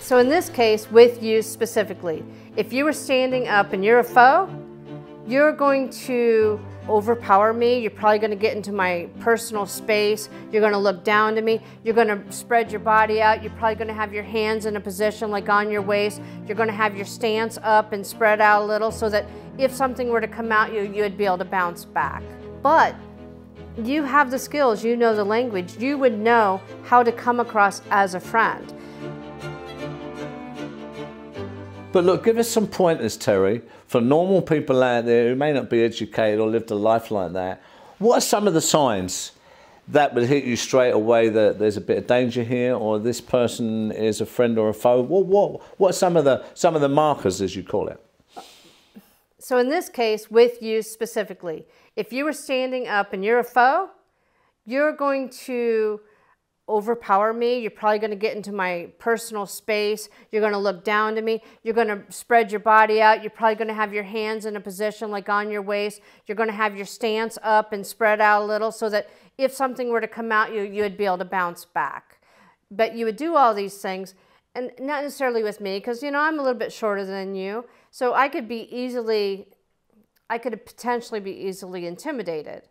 So in this case, with you specifically, if you were standing up and you're a foe, you're going to overpower me. You're probably going to get into my personal space. You're going to look down to me. You're going to spread your body out. You're probably going to have your hands in a position like on your waist. You're going to have your stance up and spread out a little so that if something were to come at you, you'd be able to bounce back. But you have the skills, you know the language, you would know how to come across as a friend. But look, give us some pointers, Terry, for normal people out there who may not be educated or lived a life like that. What are some of the signs that would hit you straight away that there's a bit of danger here, or this person is a friend or a foe? What are some of the markers, as you call it? So in this case, with you specifically, if you were standing up and you're a foe, you're going to overpower me. You're probably going to get into my personal space. You're going to look down to me. You're going to spread your body out. You're probably going to have your hands in a position like on your waist. You're going to have your stance up and spread out a little so that if something were to come at you, you'd be able to bounce back. But you would do all these things, and not necessarily with me, because, you know, I'm a little bit shorter than you. So I could potentially be easily intimidated.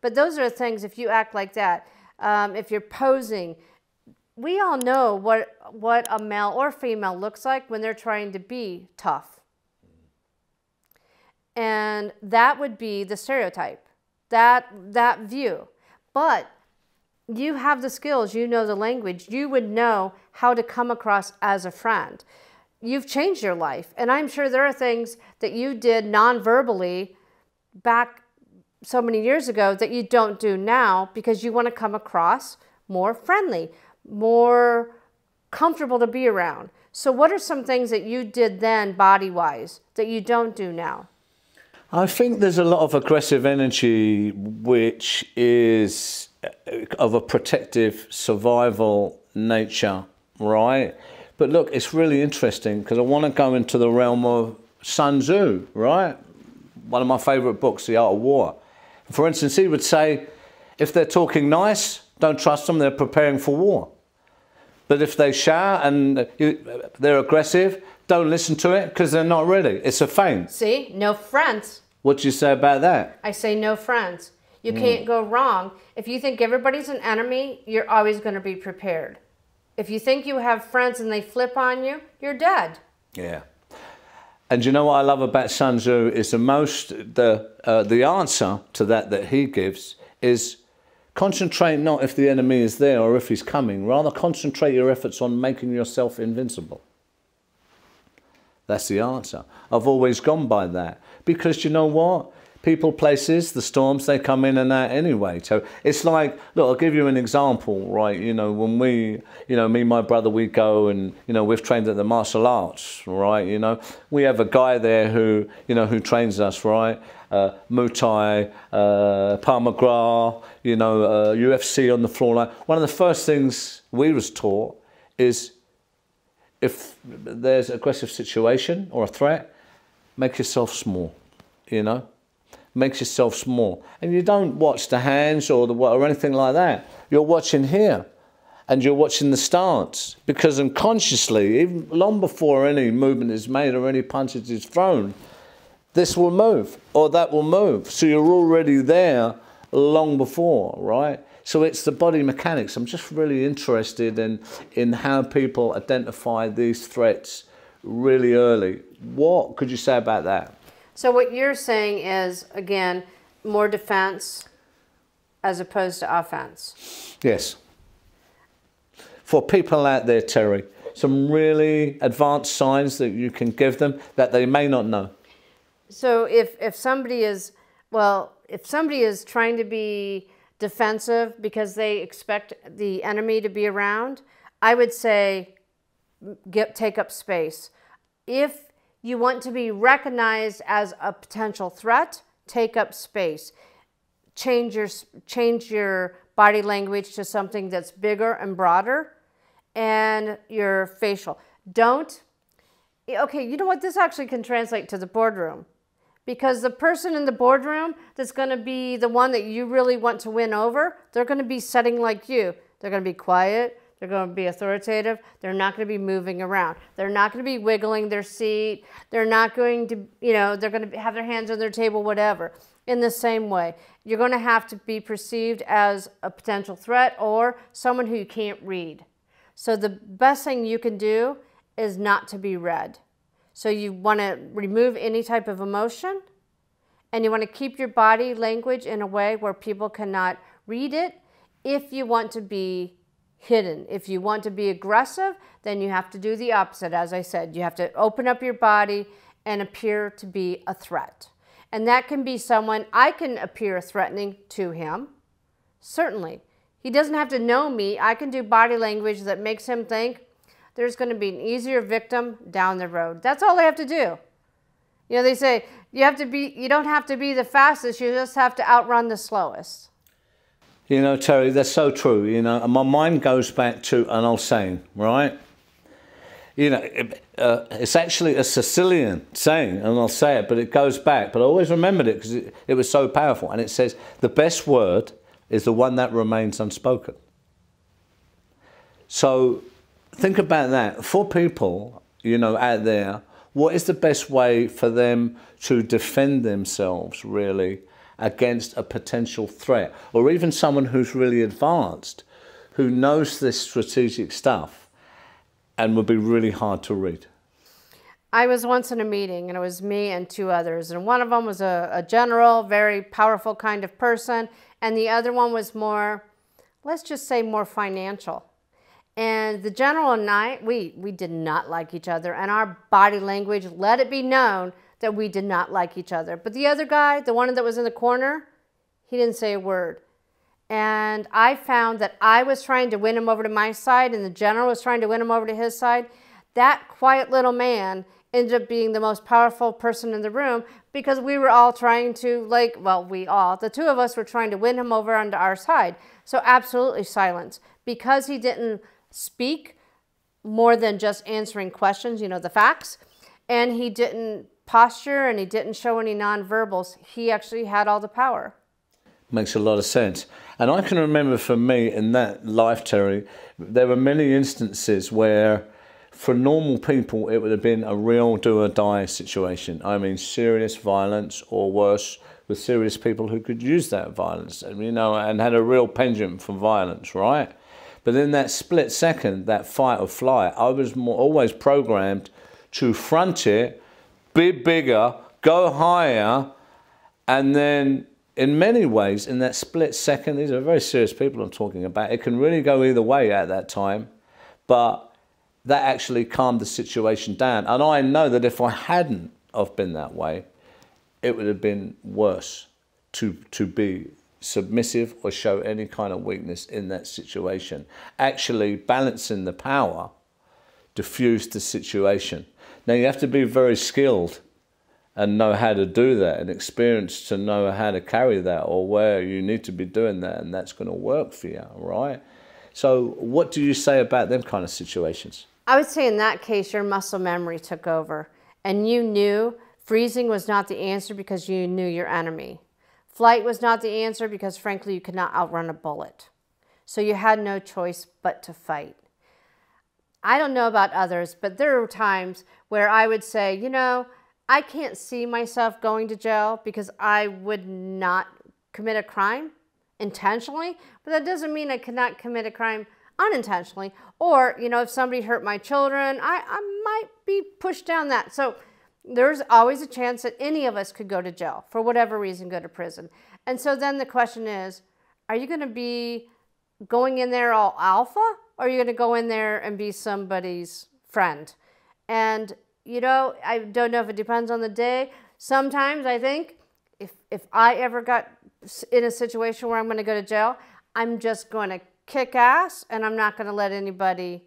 But those are the things, if you act like that, if you're posing, we all know what a male or female looks like when they're trying to be tough. And that would be the stereotype, that view. But you have the skills, you know the language, you would know how to come across as a friend. You've changed your life, and I'm sure there are things that you did non-verbally back so many years ago that you don't do now because you want to come across more friendly, more comfortable to be around. So what are some things that you did then body-wise that you don't do now? I think there's a lot of aggressive energy which is of a protective survival nature, right? But look, it's really interesting because I want to go into the realm of Sun Tzu, right? One of my favourite books, The Art of War. For instance, he would say, if they're talking nice, don't trust them, they're preparing for war. But if they shout and they're aggressive, don't listen to it because they're not ready. It's a feint. See, no friends. What do you say about that? I say no friends. You can't go wrong. If you think everybody's an enemy, you're always going to be prepared. If you think you have friends and they flip on you, you're dead. Yeah. And you know what I love about Sun Tzu is the answer to that he gives is concentrate not if the enemy is there or if he's coming. Rather concentrate your efforts on making yourself invincible. That's the answer. I've always gone by that. Because you know what? People, places, the storms, they come in and out anyway. So it's like, look, I'll give you an example, right? You know, when we, you know, me and my brother, we go and, you know, we've trained at the martial arts, right? You know, we have a guy there who, you know, who trains us, right? Muay Thai, Palma Gras, you know, UFC on the floor. Like, one of the first things we was taught is if there's an aggressive situation or a threat, make yourself small, you know? Makes yourself small. And you don't watch the hands or anything like that. You're watching here and you're watching the stance because unconsciously, even long before any movement is made or any punches is thrown, this will move or that will move. So you're already there long before, right? So it's the body mechanics. I'm just really interested in how people identify these threats really early. What could you say about that? So what you're saying is, again, more defense as opposed to offense. Yes. For people out there, Terry, some really advanced signs that you can give them that they may not know. So if somebody is, well, if somebody is trying to be defensive because they expect the enemy to be around, I would say take up space. If you want to be recognized as a potential threat, take up space. Change your body language to something that's bigger and broader, and your facial. Okay, you know what? This actually can translate to the boardroom. Because the person in the boardroom that's going to be the one that you really want to win over, they're going to be setting like you. They're going to be quiet. they're going to be authoritative, they're not going to be moving around. They're not going to be wiggling their seat. They're not going to, they're going to have their hands on their table, whatever. In the same way, you're going to have to be perceived as a potential threat or someone who you can't read. So the best thing you can do is not to be read. So you want to remove any type of emotion, and you want to keep your body language in a way where people cannot read it. If you want to be hidden, if you want to be aggressive, then you have to do the opposite. As I said, you have to open up your body and appear to be a threat. And that can be someone, I can appear threatening to him, certainly. He doesn't have to know me. I can do body language that makes him think there's going to be an easier victim down the road. That's all I have to do. They say you don't have to be the fastest, you just have to outrun the slowest. Terry, that's so true. And my mind goes back to an old saying, right? It's actually a Sicilian saying, and I'll say it, but it goes back. But I always remembered it because it was so powerful. And it says, the best word is the one that remains unspoken. So think about that. For people, out there, what is the best way for them to defend themselves, really, against a potential threat? Or even someone who's really advanced, who knows this strategic stuff and would be really hard to read. I was once in a meeting, and it was me and two others. And one of them was a general, very powerful kind of person. And the other one was more, let's just say, more financial. And the general and I, we did not like each other. And our body language let it be known that we did not like each other. But the other guy, the one that was in the corner, he didn't say a word. And I found that I was trying to win him over to my side, and the general was trying to win him over to his side. That quiet little man ended up being the most powerful person in the room because we were all trying to, the two of us were trying to win him over onto our side. So absolutely silence. Because he didn't speak more than just answering questions, the facts, and he didn't posture and he didn't show any nonverbals, he actually had all the power. Makes a lot of sense. And I can remember for me in that life, Terry, there were many instances where for normal people it would have been a real do or die situation. I mean, serious violence, or worse, with serious people who could use that violence, and had a real penchant for violence, right? But in that split second, that fight or flight, I was always programmed to front it, be bigger, go higher, and then in many ways, in that split second, these are very serious people I'm talking about, it can really go either way at that time, but that actually calmed the situation down. And I know that if I hadn't have been that way, it would have been worse to be submissive or show any kind of weakness in that situation. Actually, balancing the power diffused the situation. Now, you have to be very skilled and know how to do that, and experienced to know how to carry that, or where you need to be doing that, and that's going to work for you, right? So what do you say about them kind of situations? I would say in that case, your muscle memory took over, and you knew freezing was not the answer because you knew your enemy. Flight was not the answer because, frankly, you could not outrun a bullet. So you had no choice but to fight. I don't know about others, but there are times where I would say, I can't see myself going to jail because I would not commit a crime intentionally, but that doesn't mean I cannot commit a crime unintentionally. Or, if somebody hurt my children, I might be pushed down that. So there's always a chance that any of us could go to jail, for whatever reason, go to prison. And so then the question is, are you going to be going in there all alpha, or are you going to go in there and be somebody's friend? And, I don't know if it depends on the day. Sometimes I think if I ever got in a situation where I'm going to go to jail, I'm just going to kick ass, and I'm not going to let anybody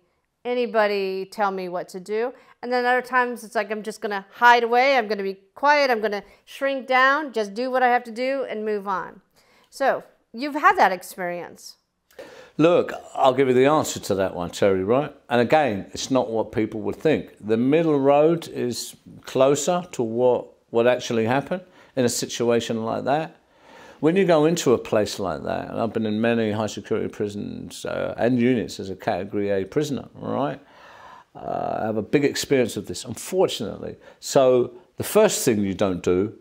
tell me what to do. And then other times it's like I'm just going to hide away. I'm going to be quiet. I'm going to shrink down, just do what I have to do and move on. So you've had that experience. Look, I'll give you the answer to that one, Terry, right? And again, it's not what people would think. The middle road is closer to what actually happened in a situation like that. when you go into a place like that, and I've been in many high security prisons and units as a Category A prisoner, all right? I have a big experience of this, unfortunately. So the first thing you don't do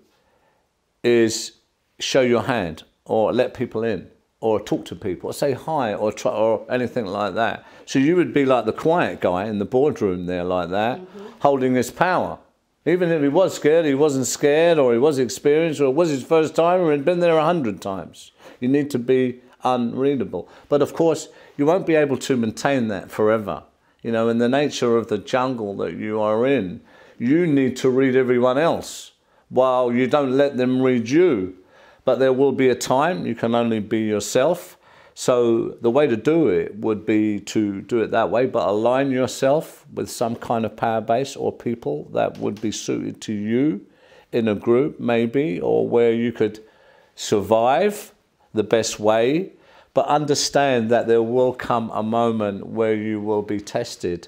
is show your hand or let people in or talk to people or say hi or try, or anything like that. So you would be like the quiet guy in the boardroom there like that, holding this power. Even if he was scared, he wasn't scared, or he was experienced, or it was his first time, or he'd been there 100 times. You need to be unreadable. But of course, you won't be able to maintain that forever. You know, in the nature of the jungle that you are in, you need to read everyone else while you don't let them read you. But there will be a time you can only be yourself. So the way to do it would be to do it that way, but align yourself with some kind of power base or people that would be suited to you in a group maybe, or where you could survive the best way, but understand that there will come a moment where you will be tested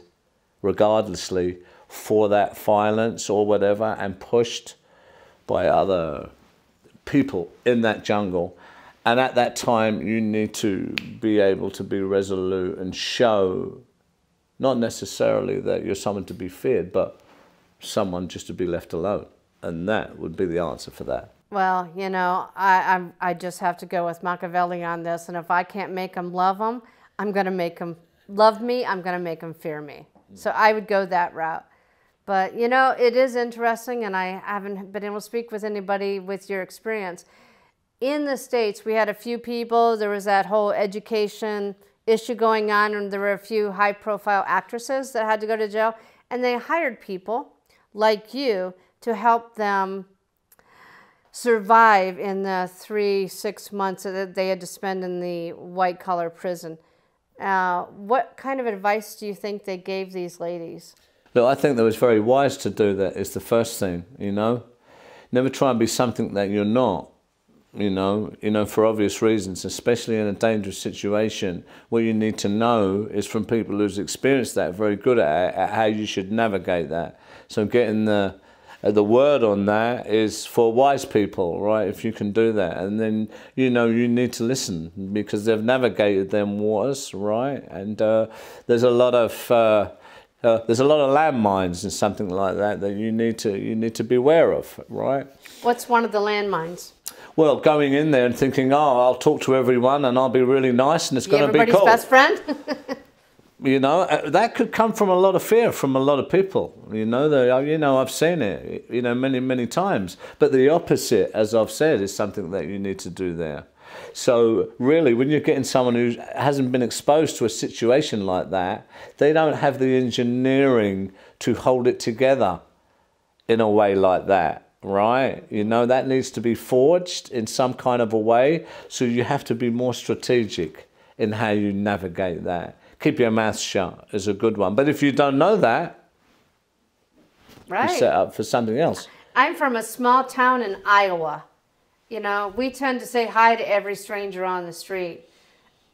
regardlessly for that violence or whatever, and pushed by other people in that jungle. And at that time, you need to be able to be resolute and show, not necessarily that you're someone to be feared, but someone just to be left alone. And that would be the answer for that. Well, you know, I just have to go with Machiavelli on this. And if I can't make them love them, I'm going to make them love me. I'm going to make them fear me. So I would go that route. But, you know, it is interesting, and I haven't been able to speak with anybody with your experience. In the States, we had a few people, there was that whole education issue going on, and there were a few high-profile actresses that had to go to jail, and they hired people like you to help them survive in the 3-6 months that they had to spend in the white-collar prison. What kind of advice do you think they gave these ladies? Look, I think that was very wise to do that, is the first thing, you know. Never try and be something that you're not. You know, for obvious reasons, especially in a dangerous situation. What you need to know is from people who's experienced that, very good at how you should navigate that. So getting the word on that is for wise people, right? If you can do that, and then you know you need to listen because they've navigated them waters, right? And there's a lot of landmines and something like that that you need to be aware of, right? What's one of the landmines? Well, going in there and thinking, oh, I'll talk to everyone and I'll be really nice and it's going to be cool. Everybody's best friend? You know, that could come from a lot of fear from a lot of people. You know, I've seen it, you know, many, many times. But the opposite, as I've said, is something that you need to do there. So really, when you're getting someone who hasn't been exposed to a situation like that, they don't have the engineering to hold it together in a way like that. Right, you know, that needs to be forged in some kind of a way, so you have to be more strategic in how you navigate that. Keep your mouth shut is a good one, but if you don't know that, right, you're set up for something else. I'm from a small town in Iowa. You know, we tend to say hi to every stranger on the street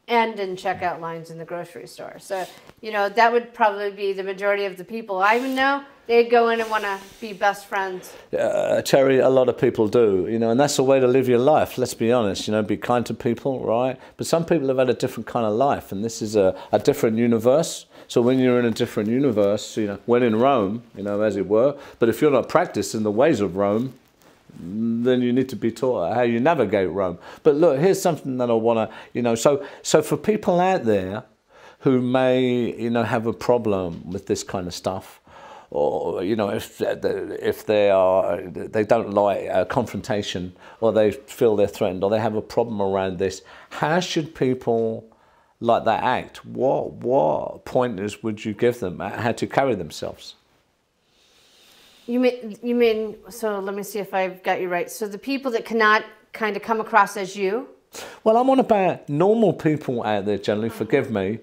and in checkout lines in the grocery store. So, you know, that would probably be the majority of the people I would know. They'd go in and want to be best friends. Terry, a lot of people do, you know, and that's the way to live your life. Let's be honest, you know, be kind to people, right? But some people have had a different kind of life, and this is a different universe. So when you're in a different universe, you know, when in Rome, you know, as it were, but if you're not practicing the ways of Rome, then you need to be taught how you navigate Rome. But look, here's something that I want to, you know, so for people out there who may, you know, have a problem with this kind of stuff, or, you know, if they don't like confrontation, or they feel they're threatened, or they have a problem around this, how should people like that act? What pointers would you give them how to carry themselves? You mean, so let me see if I've got you right. So the people that cannot kind of come across as you? Well, I'm on about normal people out there, generally, forgive me,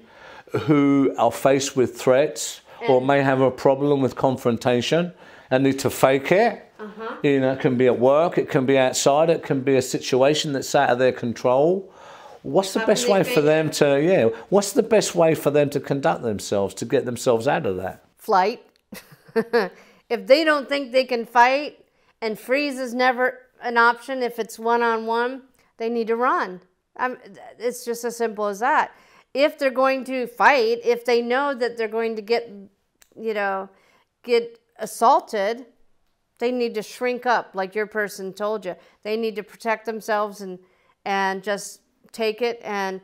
who are faced with threats or may have a problem with confrontation and need to fake it. You know, it can be at work, it can be outside, it can be a situation that's out of their control. What's the best way for them to, what's the best way for them to conduct themselves, to get themselves out of that? Flight. If they don't think they can fight, and freeze is never an option if it's one-on-one, they need to run. It's just as simple as that. If they're going to fight, if they know that they're going to get, get assaulted, they need to shrink up, like your person told you. They need to protect themselves and just take it and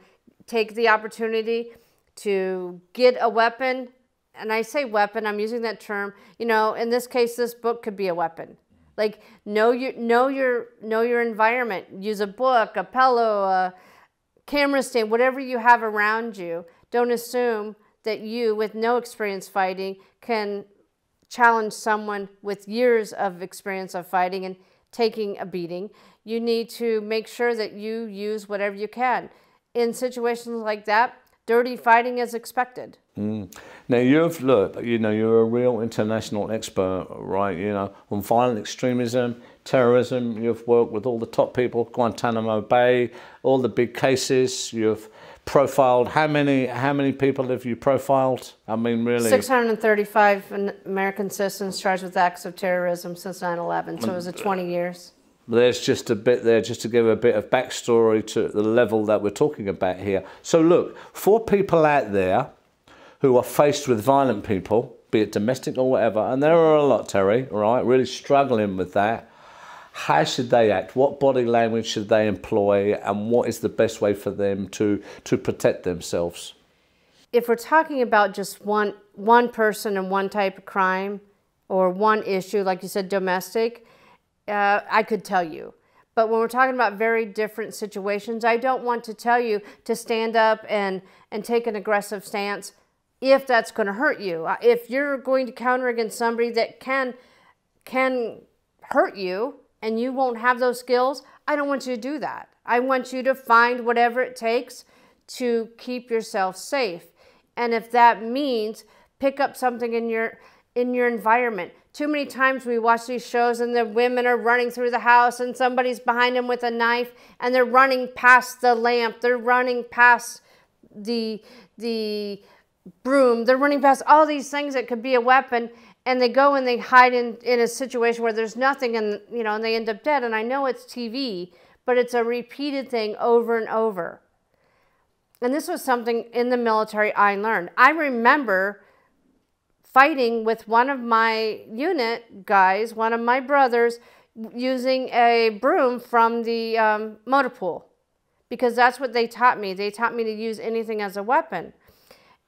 take the opportunity to get a weapon. And I say weapon, I'm using that term. In this case, this book could be a weapon. Like, know your environment. Use a book, a pillow, a camera stand, whatever you have around you. Don't assume that you, with no experience fighting, can challenge someone with years of experience of fighting and taking a beating. You need to make sure that you use whatever you can. In situations like that, dirty fighting is expected. Now you're a real international expert, right? On violent extremism, terrorism. You've worked with all the top people, Guantanamo Bay, all the big cases. You've profiled. How many people have you profiled? I mean, really. 635 American citizens charged with acts of terrorism since 9/11. So it was 20 years. There's just a bit there, just to give a bit of backstory to the level that we're talking about here. So look, for people out there who are faced with violent people, be it domestic or whatever, and there are a lot, Terry, right, really struggling with that, how should they act? What body language should they employ? And what is the best way for them to protect themselves? If we're talking about just one person and one type of crime or one issue, like you said, domestic, I could tell you. But when we're talking about very different situations, I don't want to tell you to stand up and take an aggressive stance if that's going to hurt you. If you're going to counter against somebody that can hurt you and you won't have those skills, I don't want you to do that. I want you to find whatever it takes to keep yourself safe. And if that means pick up something in your environment. Too many times we watch these shows and the women are running through the house and somebody's behind them with a knife and they're running past the lamp, they're running past the broom, they're running past all these things that could be a weapon, and they go and they hide in a situation where there's nothing, and and they end up dead. And I know it's TV, but it's a repeated thing over and over. And this was something in the military I learned. I remember fighting with one of my unit guys, one of my brothers, using a broom from the motor pool, because that's what they taught me. They taught me to use anything as a weapon.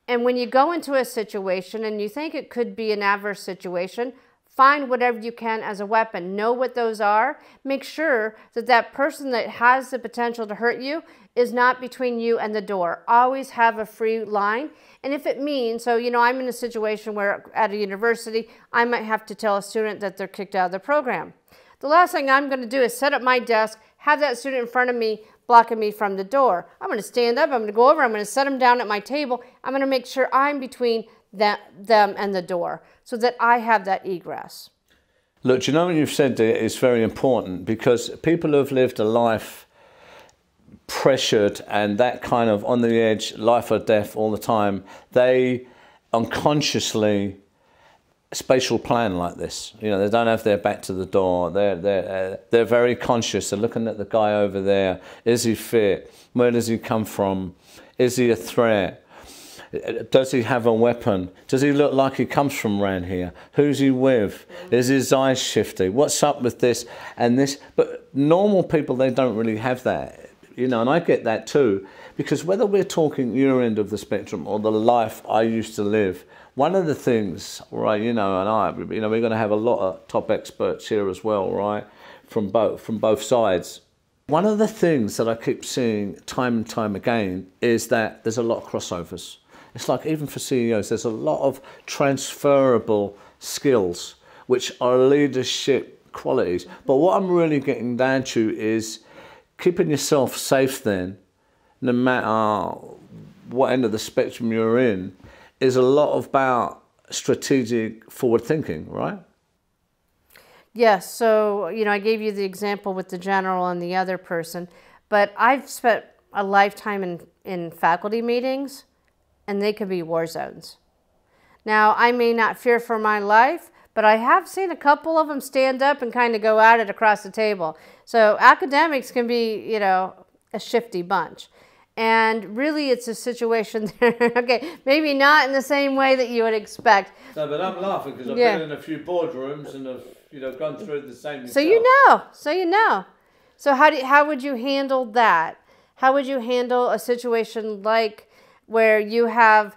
And when you go into a situation and you think it could be an adverse situation, find whatever you can as a weapon. Know what those are. Make sure that that person that has the potential to hurt you is not between you and the door. Always have a free line. And if it means, so I'm in a situation where at a university, I might have to tell a student that they're kicked out of the program. The last thing I'm going to do is set up my desk, have that student in front of me, blocking me from the door. I'm going to stand up, I'm going to go over, I'm going to set them down at my table. I'm going to make sure I'm between them and the door so that I have that egress. Look, what you've said there is very important, because people who have lived a life pressured and that kind of on the edge, life or death all the time, they unconsciously spatial plan like this. They don't have their back to the door. They're very conscious. They're looking at the guy over there. Is he fit? Where does he come from? Is he a threat? Does he have a weapon? Does he look like he comes from around here? Who's he with? Is his eyes shifty? What's up with this and this? But normal people, they don't really have that. And I get that too, because whether we're talking your end of the spectrum or the life I used to live, one of the things, right, and we're going to have a lot of top experts here as well, right, from both sides. One of the things that I keep seeing time and time again is that there's a lot of crossovers. It's like, even for CEOs, there's a lot of transferable skills, which are leadership qualities. But what I'm really getting down to is keeping yourself safe then, no matter what end of the spectrum you're in, is a lot about strategic forward thinking, right? Yes, so, I gave you the example with the general and the other person, but I've spent a lifetime in faculty meetings, and they can be war zones. Now, I may not fear for my life, but I have seen a couple of them stand up and kind of go at it across the table. So academics can be, a shifty bunch. And really, it's a situation there. Okay, maybe not in the same way that you would expect. No, but I'm laughing because I've been in a few boardrooms and I've gone through the same. So you know. So how would you handle that? How would you handle a situation like where you have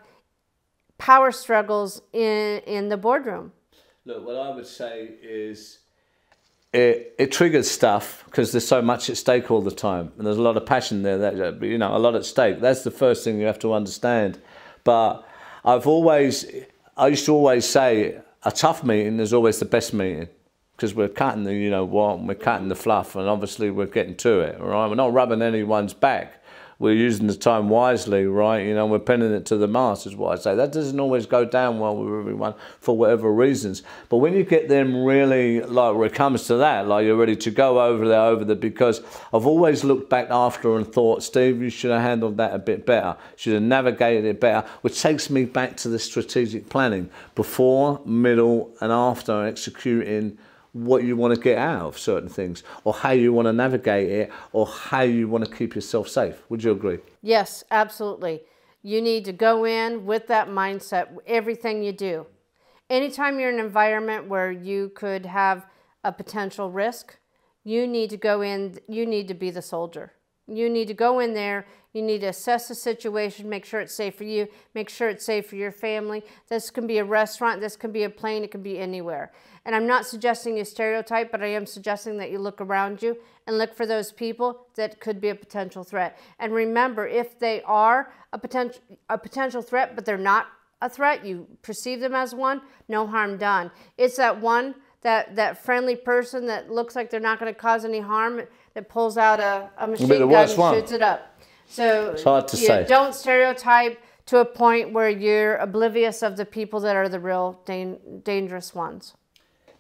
power struggles in the boardroom? Look, what I would say is it triggers stuff because there's so much at stake all the time, and there's a lot of passion there. That a lot at stake. That's the first thing you have to understand. But I used to always say a tough meeting is always the best meeting because we're cutting we're cutting the fluff, and obviously we're getting to it. All right, we're not rubbing anyone's back. We're using the time wisely, right? We're pinning it to the mast is what I say. That doesn't always go down well with everyone for whatever reasons. But when you get them really, like when it comes to that, like you're ready to go over there, because I've always looked back after and thought, Steve, you should have handled that a bit better. Should have navigated it better, which takes me back to the strategic planning before, middle and after executing what you want to get out of certain things, or how you want to navigate it, or how you want to keep yourself safe. Would you agree? Yes, absolutely. You need to go in with that mindset, everything you do. Anytime you're in an environment where you could have a potential risk, you need to go in, you need to be the soldier. You need to go in there, you need to assess the situation, make sure it's safe for you, make sure it's safe for your family. This can be a restaurant, this can be a plane, it can be anywhere. And I'm not suggesting you stereotype, but I am suggesting that you look around you and look for those people that could be a potential threat. And remember, if they are a potential threat, but they're not a threat, you perceive them as one, no harm done. It's that one, that friendly person that looks like they're not going to cause any harm, that pulls out a machine gun and shoots it up. So it's hard to say. Don't stereotype to a point where you're oblivious of the people that are the real dangerous ones.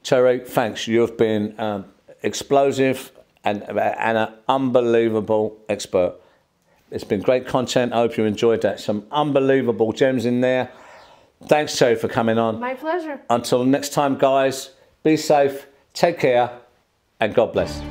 Terry, thanks. You've been explosive and an unbelievable expert. It's been great content. I hope you enjoyed that. Some unbelievable gems in there. Thanks, Terry, for coming on. My pleasure. Until next time, guys, be safe, take care, and God bless.